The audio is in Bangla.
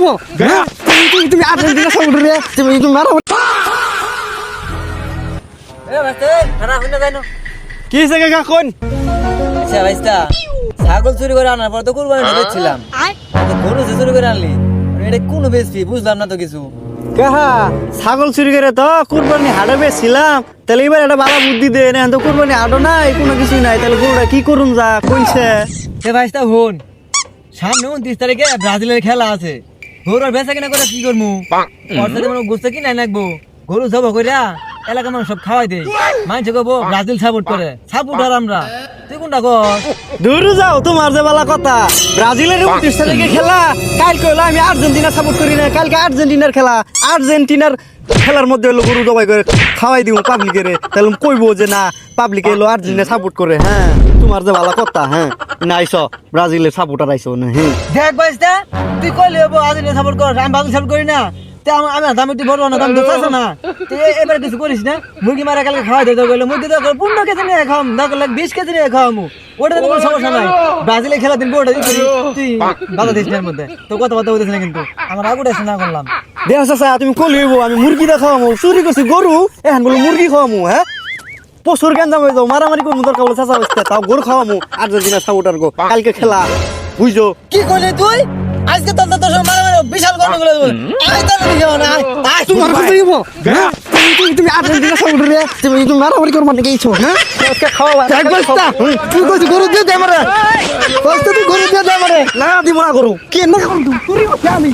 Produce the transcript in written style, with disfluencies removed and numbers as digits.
দিব তুমি আর্জেন্টিনা সাপোর্ট রে তুমি মারো এ ভাইস্তা খানা হইনা যাইনো কি হইছে কাকা কোন আচ্ছা ভাইস্তা ছাগল চুরি করে আনার পর তো কুরবানি দিচ্ছিলাম তো গরু চুরি করে আনলি এটা কোন বেশি বুঝলাম না তো কিছু কাহা ছাগল চুরি করে তো কুরবানি হাড়ে বেছিলাম তাহলে এবার একটা ভালো বুদ্ধি দে না তো কুরবানি হাড়ো নাই কোনো কিছুই নাই তাহলে গরুটা কি করুন যা কইছে এ ভাইস্তা হন সামনে 29 তারিখে ব্রাজিলের খেলা আছে গরুর বেচা কিনা করে কি করমু পয়সা মনে গুছতে কি নাই নাকবো গরু জব কইরা এলাকা মানুষ সব খাওয়াই দেয় মানুষ কবো ব্রাজিল সাপোর্ট করে সাপোর্ট আর আমরা তুই কোনটা কর দূর যাও তোমার যে বালা কথা ব্রাজিলের 29 তারিখে খেলা কালকে হলো আমি আর্জেন্টিনা সাপোর্ট করি না কালকে আর্জেন্টিনার খেলা আর্জেন্টিনার খেলার মধ্যে হলো গরু জবাই করে খাওয়াই দিব পাবলিকের তাহলে কইবো যে না পাবলিকে হলো আর্জেন্টিনা সাপোর্ট করে হ্যাঁ তোমার যে বালা কথা হ্যাঁ না আইসো ব্রাজিলের সাপোর্টার আইসো না হ্যাঁ দেখ ভাইস্তা তুই কইলে আর্জেন্টিনা সাপোর্ট কর আমি বাংলাদেশ সাপোর্ট করি না আমি দাম একটু বড় না দাম দোষ না এবার কিছু করিস না মুরগি মারা কালকে খাওয়াই দিতে গেলে মুরগি তো 15 কেজি নিয়ে খাওয়াম দরকার লাগে 20 কেজি নিয়ে খাওয়ামু ওটা তো কোনো সমস্যা নাই ব্রাজিলের খেলা দিন ওটা দিই তুই বাংলাদেশের মধ্যে তো কথা বলতেছ না কিন্তু আমার আগুটা এসে না করলাম দেখ চাচা তুমি কলিব আমি মুরগি দা খাওয়ামু চুরি করছি গরু এখন বলে মুরগি খাওয়ামু হ্যাঁ পশুর গেঞ্জাম হয়ে যাও মারামারি করবো দরকার বলে চাচা বসতে তাও গরু খাওয়ামু আর্জেন্টিনা সাপোর্টার গো কালকে খেলা বুঝছো কি কইলি তুই আজকে তো মারামারি বিশাল গন্ডগোল হলো আই তাহলে দেখো না আই তোমার কথা দিব হ্যাঁ তুমি আর্জেন্টিনা সাপোর্টার রে তুমি মারামারি করবা নাকি এইছো হ্যাঁ আজকে খাওয়া এক বস্তা তুই কইছিস গরু দিয়ে দে আমারে বস্তা তুই গরু দিয়ে দে আমারে না দিব না গরু কে না করু চুরি করছি আমি